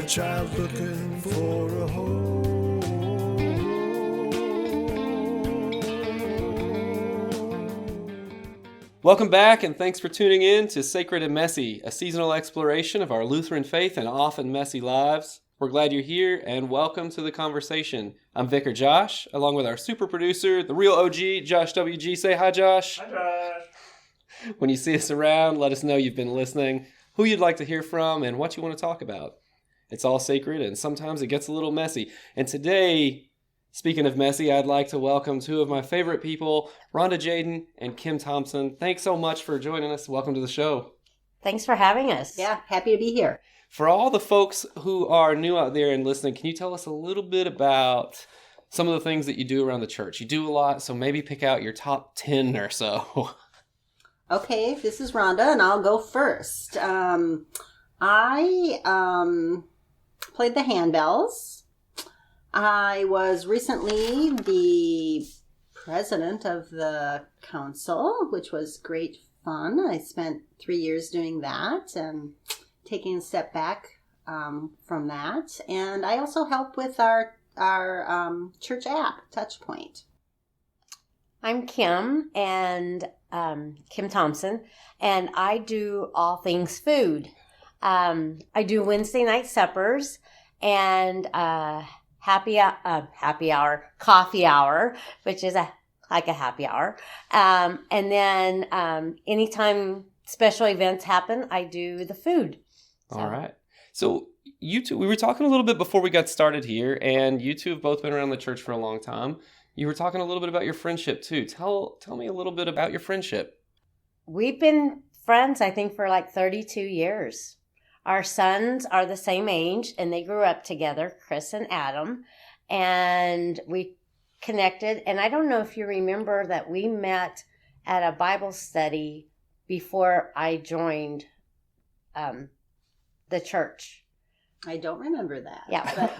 child looking for a home. Welcome back, and thanks for tuning in to Sacred and Messy, a seasonal exploration of our Lutheran faith and often messy lives. We're glad you're here, and welcome to the conversation. I'm Vicar Josh, along with our super producer, the real OG, Josh WG. Say hi, Josh. Hi, Josh. When you see us around, let us know you've been listening, who you'd like to hear from, and what you want to talk about. It's all sacred, and sometimes it gets a little messy. And today, speaking of messy, I'd like to welcome two of my favorite people, Rhonda, Tjaden, and Kim Thompson. Thanks so much for joining us. Welcome to the show. Thanks for having us. Yeah, happy to be here. For all the folks who are new out there and listening, can you tell us a little bit about some of the things that you do around the church? You do a lot, so maybe pick out your top 10 or so. Okay, this is Rhonda, and I'll go first. I played the handbells. I was recently the president of the council, which was great fun. I spent 3 years doing that and taking a step back from that. And I also help with our church app, Touchpoint. I'm Kim, and Kim Thompson, and I do all things food. I do Wednesday night suppers and coffee hour, which is like a happy hour. And then anytime special events happen, I do the food. So. All right. So you two, we were talking a little bit before we got started here, and you two have both been around the church for a long time. You were talking a little bit about your friendship too. Tell me a little bit about your friendship. We've been friends, I think, for like 32 years. Our sons are the same age, and they grew up together, Chris and Adam, and we connected. And I don't know if you remember that we met at a Bible study before I joined the church. I don't remember that. Yeah. But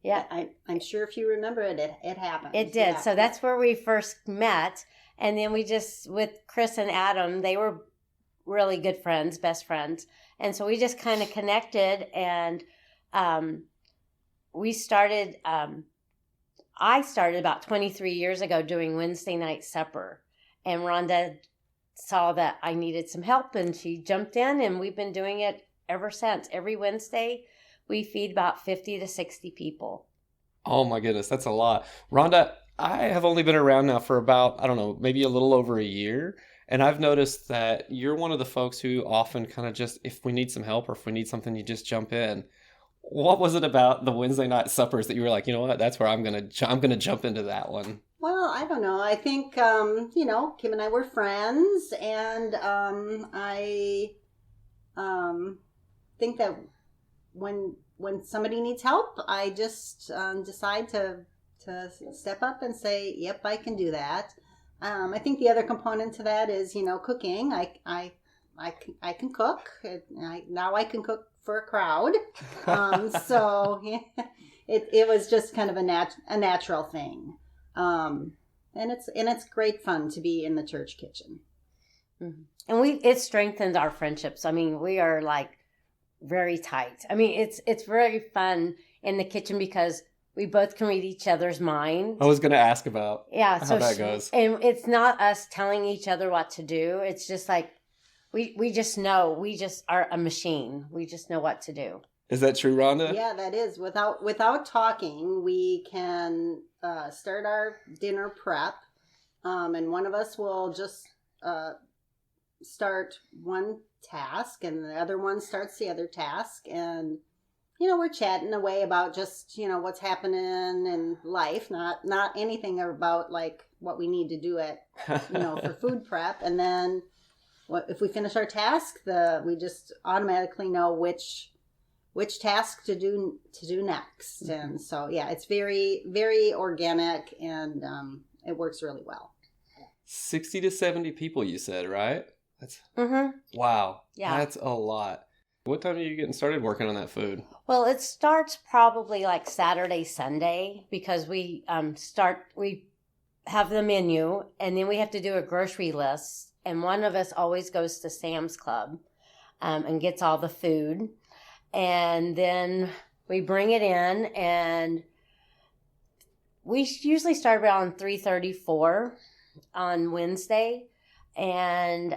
yeah. I'm sure if you remember it, it happened. It did. Yeah. So that's where we first met. And then we just, with Chris and Adam, they were really good friends, best friends. And so we just kind of connected, and we started, I started about 23 years ago doing Wednesday night supper. And Rhonda saw that I needed some help, and she jumped in, and we've been doing it ever since. Every Wednesday, we feed about 50 to 60 people. Oh my goodness, that's a lot. Rhonda, I have only been around now for about, I don't know, maybe a little over a year. And I've noticed that you're one of the folks who often kind of just, if we need some help or if we need something, you just jump in. What was it about the Wednesday night suppers that you were like, you know what, that's where I'm gonna jump into that one? Well, I don't know. I think, Kim and I were friends, and I think that when somebody needs help, I just decide to step up and say, yep, I can do that. I think the other component to that is, cooking. I can cook. Now I can cook for a crowd. So yeah, it was just kind of a natural thing. And it's great fun to be in the church kitchen. Mm-hmm. And it strengthens our friendships. I mean, we are like very tight. I mean, it's very fun in the kitchen because we both can read each other's minds. I was going to ask about how that goes. And it's not us telling each other what to do. It's just like, we just know. We just are a machine. We just know what to do. Is that true, Rhonda? Yeah, that is. Without talking, we can start our dinner prep. And one of us will just start one task, and the other one starts the other task. And we're chatting away about just, what's happening in life, not anything about like what we need to do for food prep. And then if we finish our task, we just automatically know which task to do next. Mm-hmm. And so, yeah, it's very, very organic, and it works really well. 60 to 70 people, you said, right? That's Wow. Yeah. That's a lot. What time are you getting started working on that food? Well, it starts probably like Saturday, Sunday, because we have the menu, and then we have to do a grocery list. And one of us always goes to Sam's Club and gets all the food. And then We bring it in, and we usually start around 3:34 on Wednesday, and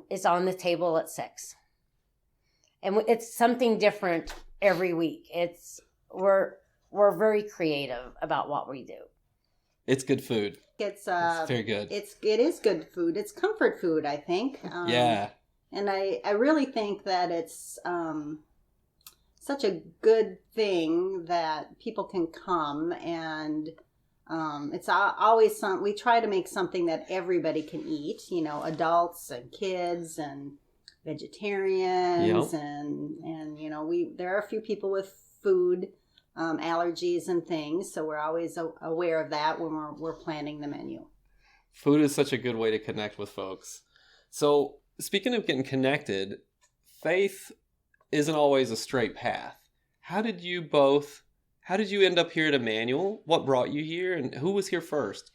it's on the table at 6. And it's something different every week. We're very creative about what we do. It's good food. It's very good. It is good food. It's comfort food, I think. Yeah. And I really think that it's such a good thing that people can come, and it's always we try to make something that everybody can eat, adults and kids and vegetarians. Yep. And there are a few people with food allergies and things, so we're always aware of that when we're planning the menu. Food is such a good way to connect with folks. So speaking of getting connected, faith isn't always a straight path. How did you end up here at Immanuel? What brought you here, and who was here first?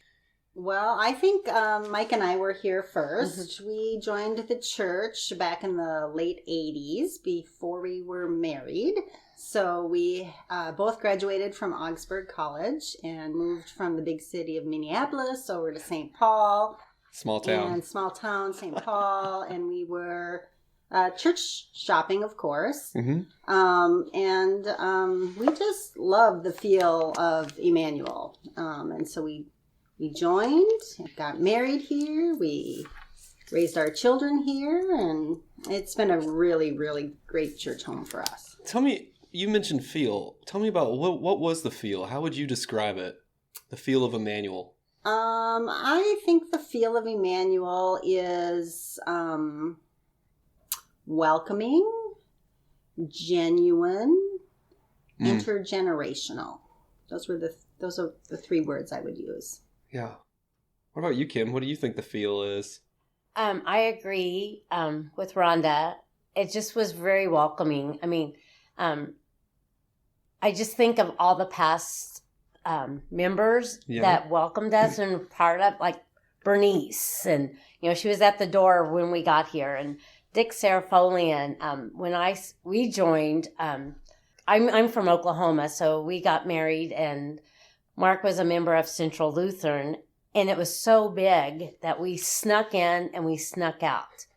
Well, I think Mike and I were here first. Mm-hmm. We joined the church back in the late 80s before we were married. So we both graduated from Augsburg College and moved from the big city of Minneapolis over to St. Paul. Small town, St. Paul. And we were church shopping, of course. Mm-hmm. We just love the feel of Immanuel. And so we joined, got married here, we raised our children here, and it's been a really, really great church home for us. Tell me, you mentioned feel. Tell me about what was the feel? How would you describe it? The feel of Immanuel. I think the feel of Immanuel is welcoming, genuine, intergenerational. Those are the 3 words I would use. Yeah. What about you, Kim? What do you think the feel is? I agree with Rhonda. It just was very welcoming. I mean, I just think of all the past members that welcomed us and part of, like Bernice, and she was at the door when we got here, and Dick Sarafolian. When we joined, I'm from Oklahoma, so we got married, and Mark was a member of Central Lutheran, and it was so big that we snuck in and we snuck out.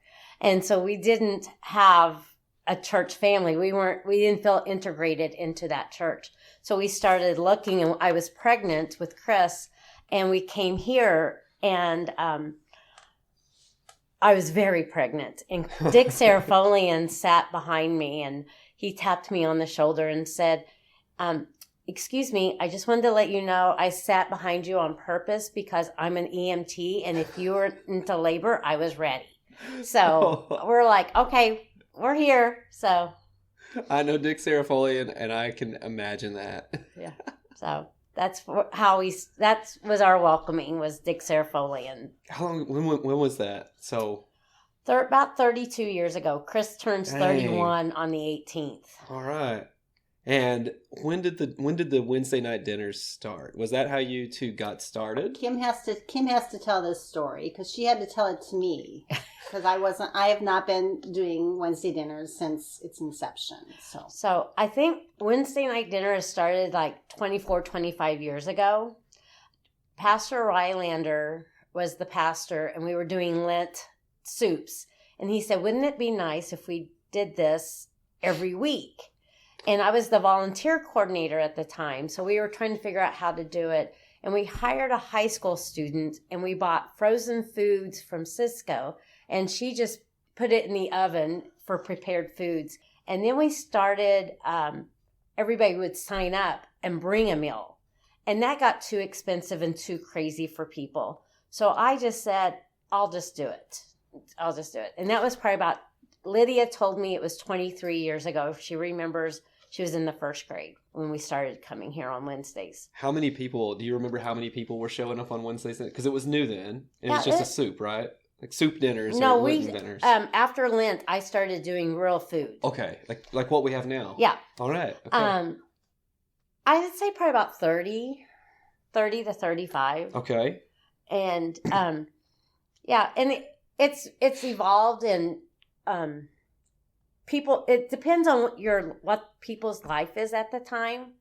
And so we didn't have a church family. We didn't feel integrated into that church. So we started looking, and I was pregnant with Chris, and we came here, and I was very pregnant. And Dick Sarafolian sat behind me, and he tapped me on the shoulder and said, excuse me, I just wanted to let you know I sat behind you on purpose because I'm an EMT, and if you were into labor, I was ready. So we're like, okay, we're here. So I know Dick Sarafolian, and I can imagine that. Yeah. So that's that was our welcoming, was Dick Sarafolian. How long? When was that? So about 32 years ago. Chris turns 31 on the 18th. All right. And when did the Wednesday night dinners start? Was that how you two got started? Kim has to tell this story because she had to tell it to me because I have not been doing Wednesday dinners since its inception. So I think Wednesday night dinners started like 25 years ago. Pastor Rylander was the pastor, and we were doing Lent soups, and he said, "Wouldn't it be nice if we did this every week?" And I was the volunteer coordinator at the time, so we were trying to figure out how to do it. And we hired a high school student, and we bought frozen foods from Cisco, and she just put it in the oven for prepared foods. And then we started, everybody would sign up and bring a meal. And that got too expensive and too crazy for people. So I just said, I'll just do it. And that was probably about, Lydia told me it was 23 years ago. She remembers she was in the first grade when we started coming here on Wednesdays. How many people, do you remember how many people were showing up on Wednesdays? Because it was new then. And it was just a soup, right? Like soup dinners or Lenten dinners. After Lent, I started doing real food. Okay. Like what we have now? Yeah. All right. Okay. I would say probably about 30 to 35. Okay. And, yeah, and it's evolved, and people, it depends on what people's life is at the time.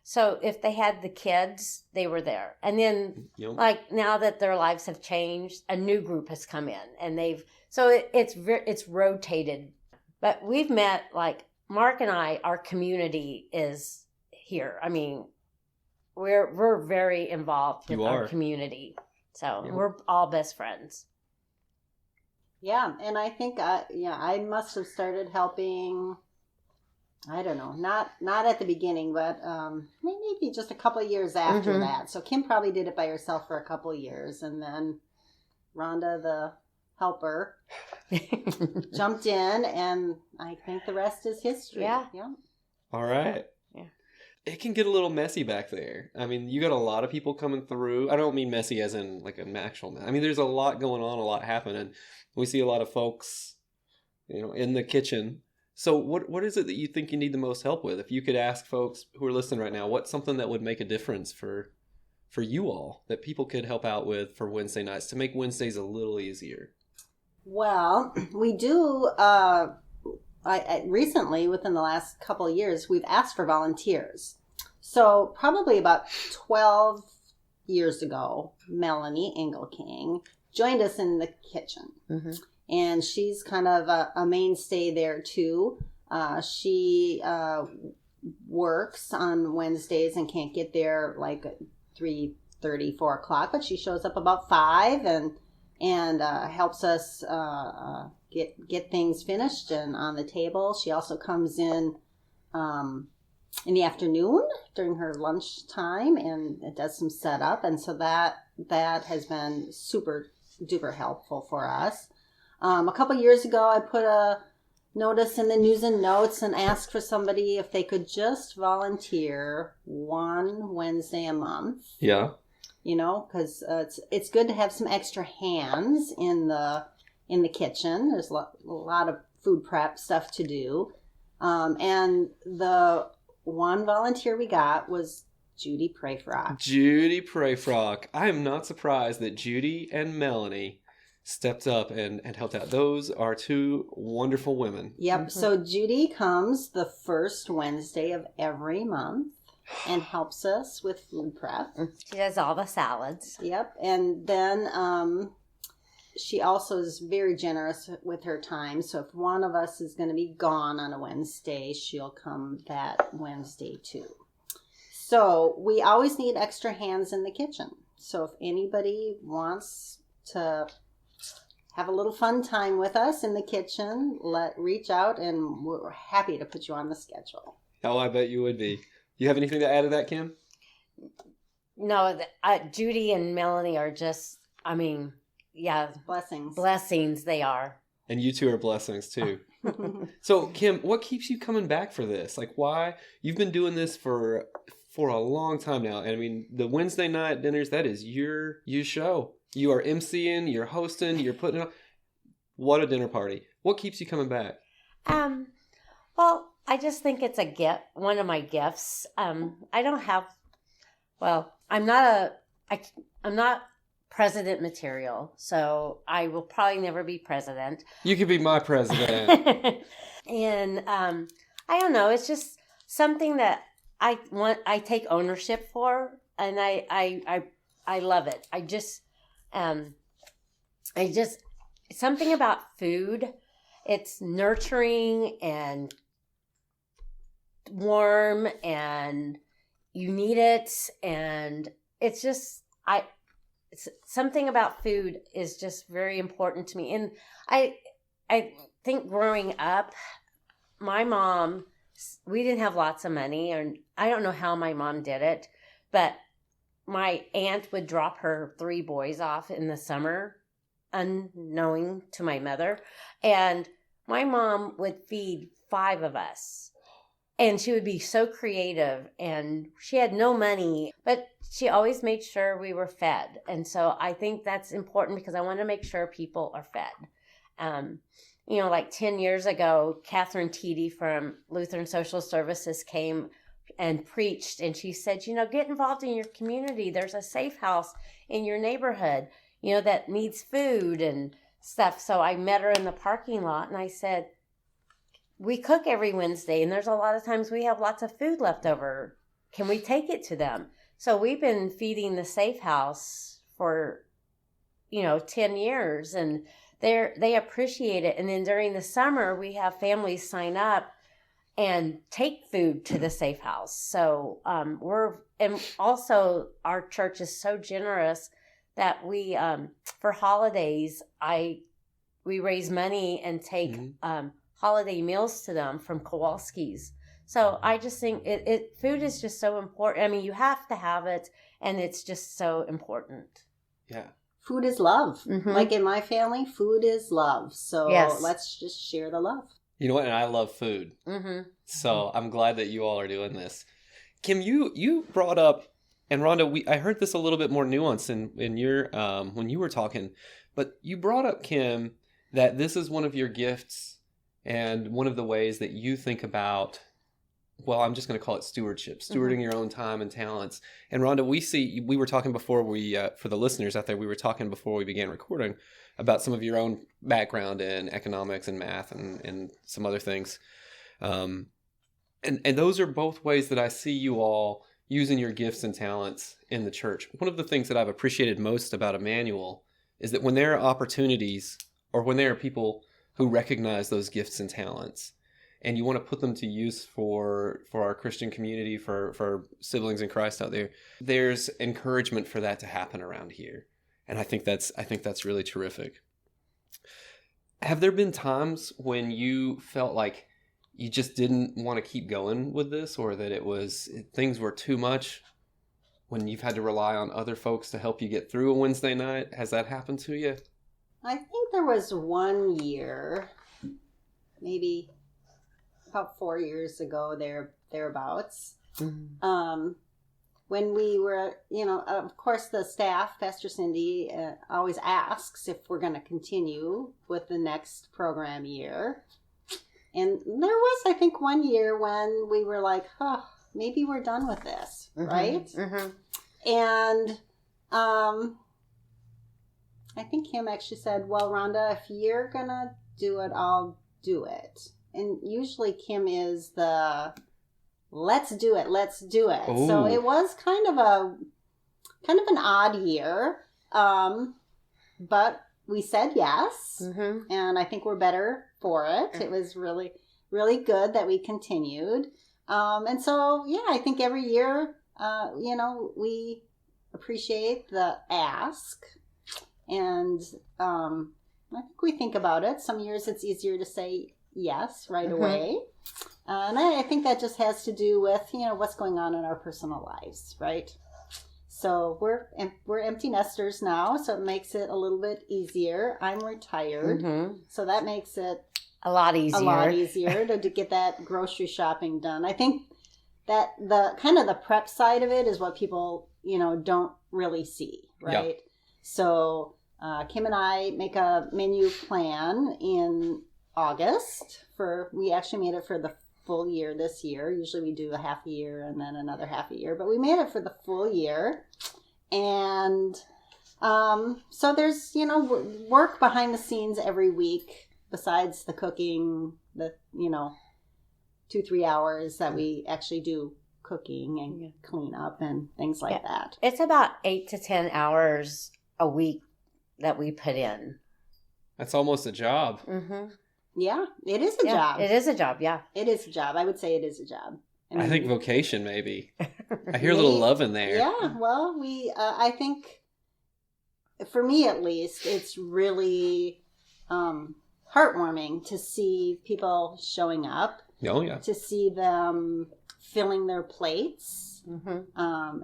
So if they had the kids, they were there. And then Yep. like now that their lives have changed, a new group has come in and it's rotated. But we've met, like Mark and I, our community is here. I mean, we're very involved with our community. So Yep. we're all best friends. Yeah, and I think I must have started helping. I don't know, not at the beginning, but maybe just a couple of years after Mhm. that. So Kim probably did it by herself for a couple of years, and then Rhonda, the helper, jumped in, and I think the rest is history. Yeah. All right. Yeah. It can get a little messy back there. I mean, you got a lot of people coming through. I don't mean messy as in like an actual. I mean, there's a lot going on, a lot happening. We see a lot of folks, in the kitchen. So what is it that you think you need the most help with? If you could ask folks who are listening right now, what's something that would make a difference for you all that people could help out with for Wednesday nights to make Wednesdays a little easier? Well, we do. I recently, within the last couple of years, we've asked for volunteers. So probably about 12 years ago, Melanie Engelking joined us in the kitchen. Mm-hmm. And she's kind of a mainstay there too. She works on Wednesdays and can't get there like at 3:30, 4 o'clock, but she shows up about 5 and helps us get things finished and on the table. She also comes in the afternoon during her lunch time and does some setup, and so that has been super duper helpful for us. A couple years ago, I put a notice in the news and notes and asked for somebody if they could just volunteer one Wednesday a month. Yeah. Because it's good to have some extra hands in the kitchen. There's a lot of food prep stuff to do. And the one volunteer we got was Judy Prayfrock. Judy Prayfrock. I am not surprised that Judy and Melanie stepped up and helped out. Those are two wonderful women. Yep. Mm-hmm. So Judy comes the first Wednesday of every month and helps us with food prep. She does all the salads. Yep. And then she also is very generous with her time. So if one of us is going to be gone on a Wednesday, she'll come that Wednesday too. So we always need extra hands in the kitchen. So if anybody wants to have a little fun time with us in the kitchen, reach out, and we're happy to put you on the schedule. Oh, I bet you would be. You have anything to add to that, Kim? No, Judy and Melanie are just, blessings they are. And you two are blessings too. So, Kim, what keeps you coming back for this? Like, why? You've been doing this for a long time now. And I mean, the Wednesday night dinners, that is your show. You are emceeing, you're hosting, you're putting on. What a dinner party. What keeps you coming back? Well, I just think it's a gift, one of my gifts. I'm not president material, so I will probably never be president. You could be my president. And I don't know, it's just something that I take ownership for, and I love it. I just something about food. It's nurturing and warm, and you need it, and it's just something about food is just very important to me. And I think growing up, my mom, we didn't have lots of money, and I don't know how my mom did it, but my aunt would drop her 3 boys off in the summer, unknowing to my mother, and my mom would feed 5 of us. And she would be so creative, and she had no money, but she always made sure we were fed. And so I think that's important because I want to make sure people are fed. Like 10 years ago, Catherine Tjaden from Lutheran Social Services came and preached, and she said, get involved in your community. There's a safe house in your neighborhood, that needs food and stuff. So I met her in the parking lot, and I said, we cook every Wednesday, and there's a lot of times we have lots of food left over. Can we take it to them? So we've been feeding the Safe House for 10 years, and they appreciate it. And then during the summer, we have families sign up and take food to the Safe House. So and also our church is so generous that we for holidays we raise money and take holiday meals to them from Kowalski's. So I just think food is just so important. I mean, you have to have it, and it's just so important. Yeah. Food is love. Mm-hmm. Like in my family, food is love. So Yes. let's just share the love. You know what? And I love food. Mm-hmm. So I'm glad that you all are doing this. Kim, you brought up, and Rhonda, I heard this a little bit more nuanced in your when you were talking, but you brought up, Kim, that this is one of your gifts and one of the ways that you think about, well, I'm just going to call it stewardship, stewarding your own time and talents. And Rhonda, we were talking before for the listeners out there, we were talking before we began recording about some of your own background in economics and math and some other things. And those are both ways that I see you all using your gifts and talents in the church. One of the things that I've appreciated most about Immanuel is that when there are opportunities or when there are people who recognize those gifts and talents, and you want to put them to use for our Christian community, for siblings in Christ out there, there's encouragement for that to happen around here. And I think that's really terrific. Have there been times when you felt like you just didn't want to keep going with this, or that things were too much, when you've had to rely on other folks to help you get through a Wednesday night? Has that happened to you? I think there was one year, maybe about 4 years ago, thereabouts, when we were, of course, the staff, Pastor Cindy, always asks if we're going to continue with the next program year. And there was, I think, one year when we were like, maybe we're done with this, right? Mm-hmm. And I think Kim actually said, well, Rhonda, if you're going to do it, I'll do it. And usually Kim is the, let's do it. Ooh. So it was kind of an odd year. But we said yes. Mm-hmm. And I think we're better for it. It was really, really good that we continued. And so, yeah, I think every year, we appreciate the ask. And I think we think about it. Some years it's easier to say yes right away. And I think that just has to do with, what's going on in our personal lives, right? So we're empty nesters now, so it makes it a little bit easier. I'm retired, so that makes it a lot easier to get that grocery shopping done. I think that the kind of the prep side of it is what people, don't really see, right? Yep. So Kim and I make a menu plan in August we actually made it for the full year this year. Usually we do a half a year and then another half a year, but we made it for the full year. And so there's, work behind the scenes every week besides the cooking, the, 2-3 hours that we actually do cooking and clean up and things like that. It's about 8 to 10 hours a week that we put in. That's almost a job. Mm-hmm. Yeah, it is a job. It is a job, yeah. It is a job. I would say it is a job. I think vocation, maybe. I hear a little love in there. Yeah, well, I think, for me at least, it's really heartwarming to see people showing up. Oh, yeah. To see them filling their plates,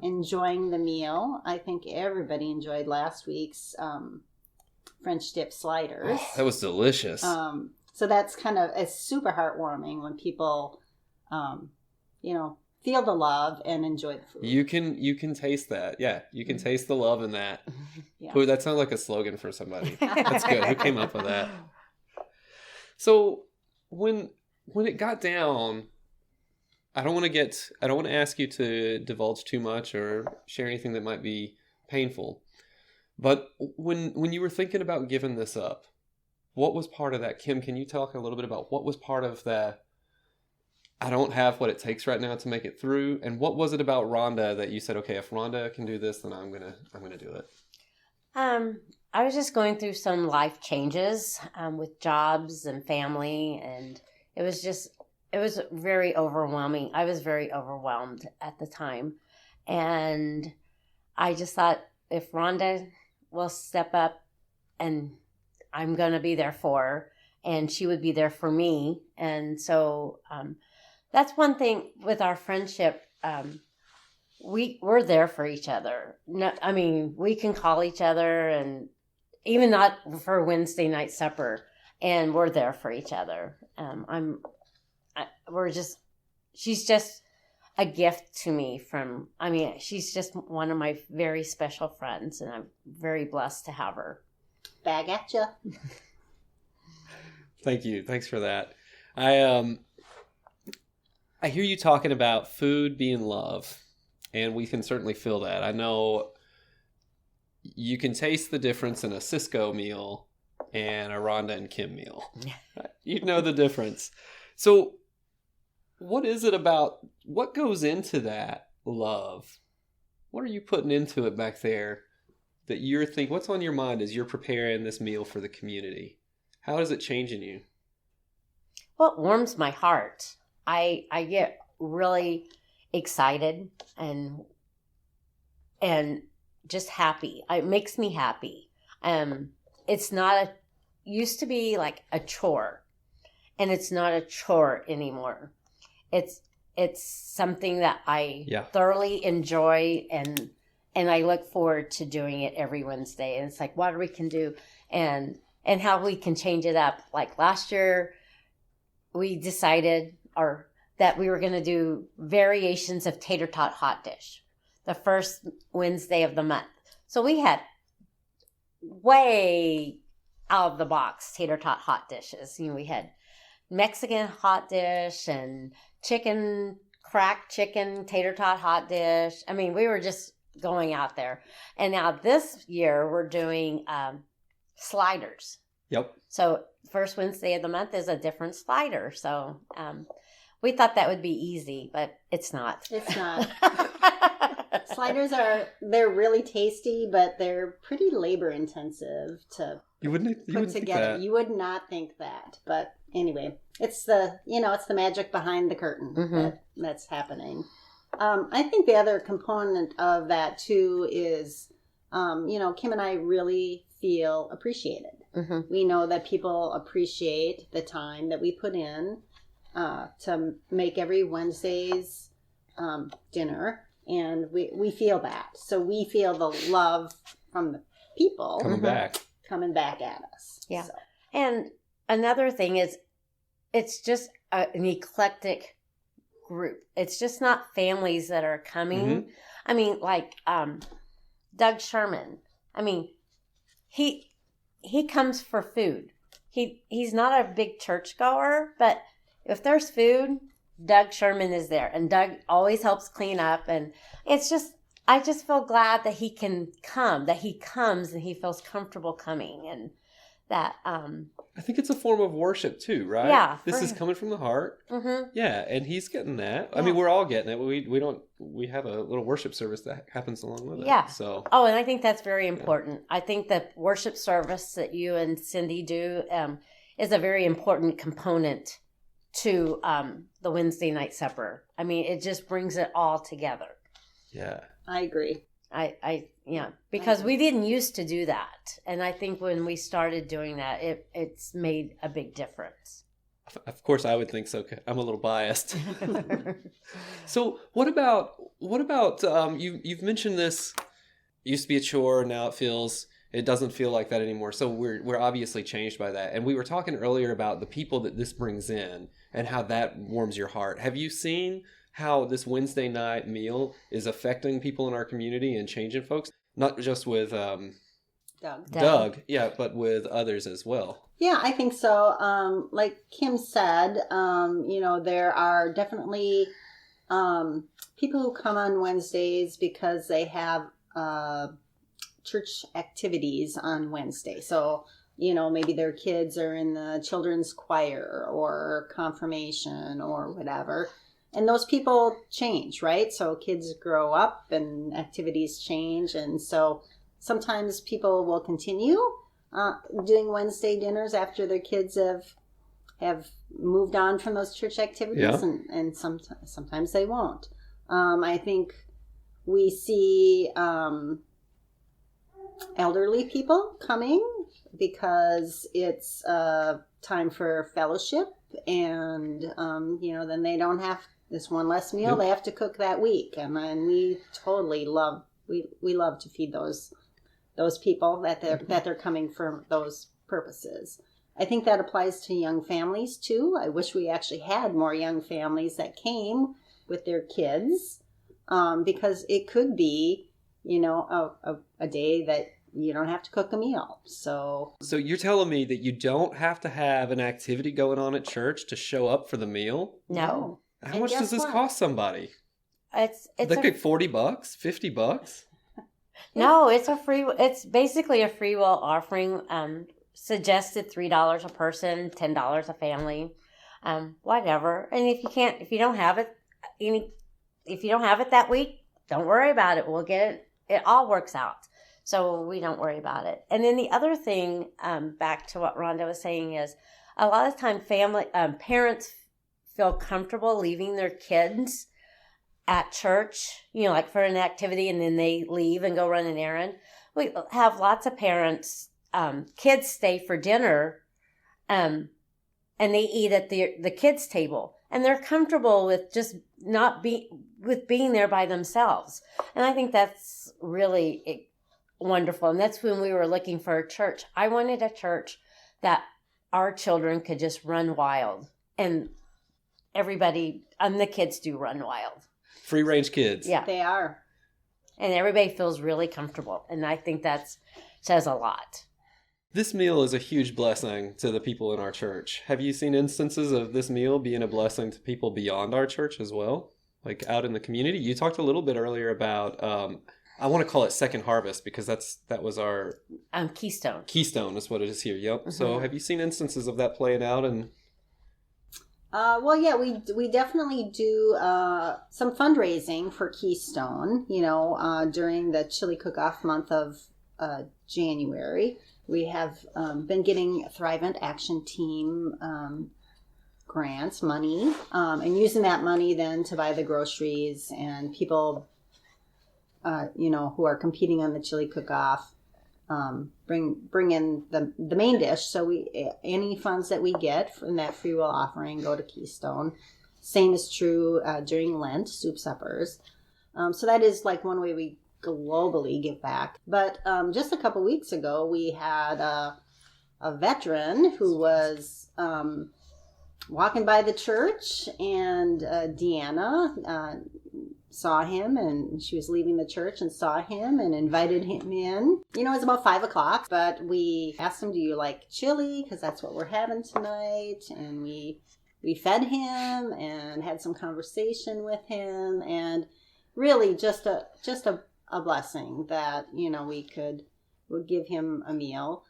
enjoying the meal. I think everybody enjoyed last week's French dip sliders. Oh, that was delicious. So that's it's super heartwarming when people, feel the love and enjoy the food. You can taste that. Yeah, you can taste the love in that. Yeah. Ooh, that sounds like a slogan for somebody. That's good. Who came up with that? So when it got down, I don't want to ask you to divulge too much or share anything that might be painful. But when you were thinking about giving this up, what was part of that? Kim, can you talk a little bit about what was part of that I don't have what it takes right now to make it through? And what was it about Rhonda that you said, okay, if Rhonda can do this, then I'm gonna do it? I was just going through some life changes with jobs and family, and it was very overwhelming. I was very overwhelmed at the time, and I just thought, if Rhonda will step up, and I'm going to be there for her, and she would be there for me. And so that's one thing with our friendship. We're there for each other. No, I mean, we can call each other, and even not for Wednesday night supper, and we're there for each other. She's just a gift to me she's just one of my very special friends, and I'm very blessed to have her. Back at ya. Thank you. Thanks for that. I hear you talking about food being love, and we can certainly feel that. I know you can taste the difference in a Cisco meal and a Rhonda and Kim meal. You know the difference. So what is it about, what goes into that love? What are you putting into it back there that you're thinking, what's on your mind as you're preparing this meal for the community? How is it changing you? Well, it warms my heart. I get really excited and just happy. It makes me happy. It's not used to be like a chore, and it's not a chore anymore. It's something that I thoroughly enjoy, and I look forward to doing it every Wednesday. And it's like what we can do and how we can change it up. Like last year, we decided that we were going to do variations of tater tot hot dish the first Wednesday of the month. So we had way out of the box tater tot hot dishes. We had Mexican hot dish and cracked chicken tater tot hot dish. I mean, we were just going out there. And now this year we're doing sliders. Yep. So first Wednesday of the month is a different slider. So we thought that would be easy, but it's not. It's not. Sliders they're really tasty, but they're pretty labor intensive to put together. You would not think that, but anyway, it's the magic behind the curtain that's happening. I think the other component of that too is, Kim and I really feel appreciated. Mm-hmm. We know that people appreciate the time that we put in to make every Wednesday's dinner. And we feel that. So we feel the love from the people coming back at us. Yeah. So. And another thing is, it's just an eclectic group. It's just not families that are coming. Mm-hmm. I mean, like Doug Sherman. I mean, he comes for food. He's not a big churchgoer, but if there's food, Doug Sherman is there, and Doug always helps clean up. And I just feel glad that he can come, that he comes and he feels comfortable coming, and that. I think it's a form of worship too, right? Yeah. This is coming from the heart. Mm-hmm. Yeah, and he's getting that. Yeah. I mean, we're all getting it. We have a little worship service that happens along with it. Yeah. So. Oh, and I think that's very important. Yeah. I think the worship service that you and Cindy do is a very important component to the Wednesday night supper. I mean, it just brings it all together. Yeah. I agree. Because we didn't used to do that. And I think when we started doing that, it's made a big difference. Of course, I would think so. I'm a little biased. So what about you've mentioned this used to be a chore, now it doesn't feel like that anymore. So we're obviously changed by that. And we were talking earlier about the people that this brings in and how that warms your heart. Have you seen how this Wednesday night meal is affecting people in our community and changing folks? Not just with Doug, yeah, but with others as well. Yeah, I think so. Like Kim said, there are definitely people who come on Wednesdays because they have church activities on Wednesday. So, maybe their kids are in the children's choir or confirmation or whatever. And those people change, right? So kids grow up and activities change. And so sometimes people will continue doing Wednesday dinners after their kids have moved on from those church activities, and sometimes they won't. I think we see elderly people coming because it's time for fellowship, and then they don't have this one less meal they have to cook that week, and then we totally love to feed those people that they're coming for those purposes. I think that applies to young families too. I wish we actually had more young families that came with their kids, because it could be, a day that you don't have to cook a meal. So you're telling me that you don't have to have an activity going on at church to show up for the meal? No. How much does this cost somebody? It's like $40, $50? No, it's basically a free will offering. Suggested $3 a person, $10 a family, whatever. And if you don't have it that week, don't worry about it. We'll get it. It all works out. So we don't worry about it. And then the other thing, back to what Rhonda was saying, is a lot of time parents feel comfortable leaving their kids at church, like for an activity, and then they leave and go run an errand. We have lots of parents, kids stay for dinner, and they eat at the kids' table, and they're comfortable with just being there by themselves. And I think that's really wonderful. And that's when we were looking for a church. I wanted a church that our children could just run wild, and everybody, the kids do run wild. Free range kids. Yeah, they are. And everybody feels really comfortable. And I think that says a lot. This meal is a huge blessing to the people in our church. Have you seen instances of this meal being a blessing to people beyond our church as well? Like out in the community? You talked a little bit earlier about, I want to call it Second Harvest, because that was our... Keystone. Keystone is what it is here, yep. Mm-hmm. So have you seen instances of that playing out? And well, yeah, we definitely do some fundraising for Keystone, during the chili cook-off month of January. We have been getting Thrivent Action Team grants, money, and using that money then to buy the groceries, and people, who are competing on the chili cook-off, bring in the main dish. So any funds that we get from that free will offering go to Keystone. Same is true during Lent, soup suppers. So that is like one way we globally give back. But just a couple weeks ago, we had a veteran who was walking by the church, and Deanna saw him, and she was leaving the church and saw him and invited him in. It was about 5:00, but we asked him, do you like chili? Because that's what we're having tonight. And we fed him and had some conversation with him, and really just a blessing that, would give him a meal.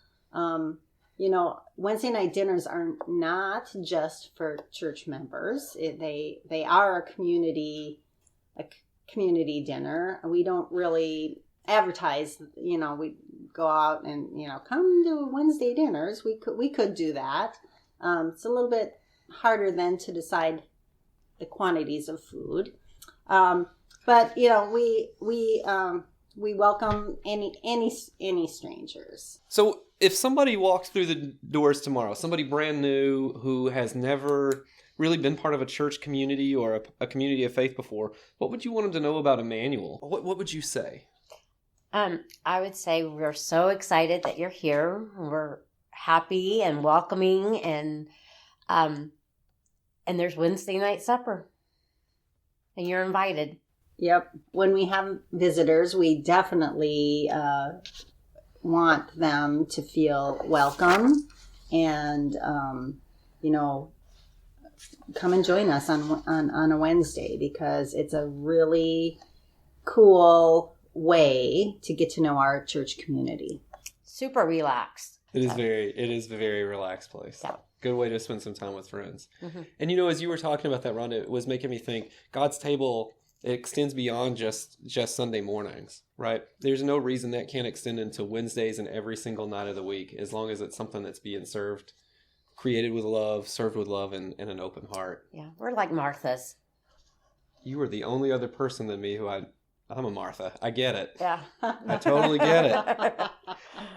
Wednesday night dinners are not just for church members. They are a community dinner. We don't really advertise, we go out and, come to Wednesday dinners. We could do that. It's a little bit harder then to decide the quantities of food. But we welcome any strangers. so if somebody walks through the doors tomorrow, somebody brand new who has never really been part of a church community or a community of faith before, what would you want them to know about Immanuel? What would you say? I would say we're so excited that you're here. We're happy and welcoming, and there's Wednesday night supper, and you're invited. Yep. When we have visitors, we definitely want them to feel welcome, and come and join us on a Wednesday, because it's a really cool way to get to know our church community. Super relaxed. It is a very relaxed place. Yeah. Good way to spend some time with friends. Mhm. And as you were talking about that, Rhonda, it was making me think God's table, it extends beyond just Sunday mornings, right? There's no reason that can't extend into Wednesdays and every single night of the week, as long as it's something that's being served, created with love, served with love, and an open heart. Yeah, we're like Martha's. You are the only other person than me I'm a Martha. I get it. Yeah. I totally get it.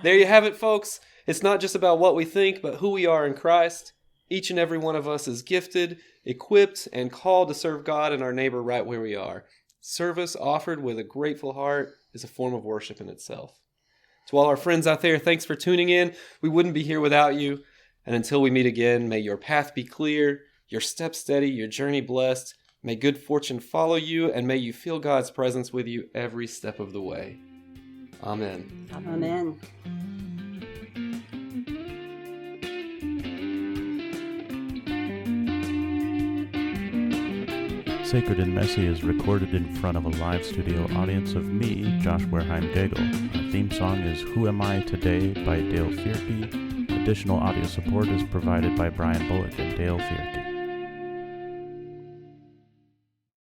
There you have it, folks. It's not just about what we think, but who we are in Christ. Each and every one of us is gifted, equipped, and called to serve God and our neighbor right where we are. Service offered with a grateful heart is a form of worship in itself. To all our friends out there, thanks for tuning in. We wouldn't be here without you. And until we meet again, may your path be clear, your steps steady, your journey blessed. May good fortune follow you, and may you feel God's presence with you every step of the way. Amen. Amen. Sacred and Messy is recorded in front of a live studio audience of me, Josh Wareheim-Daigle. Our theme song is Who Am I Today by Dale Fierke. Additional audio support is provided by Brian Bullock and Dale Fierke.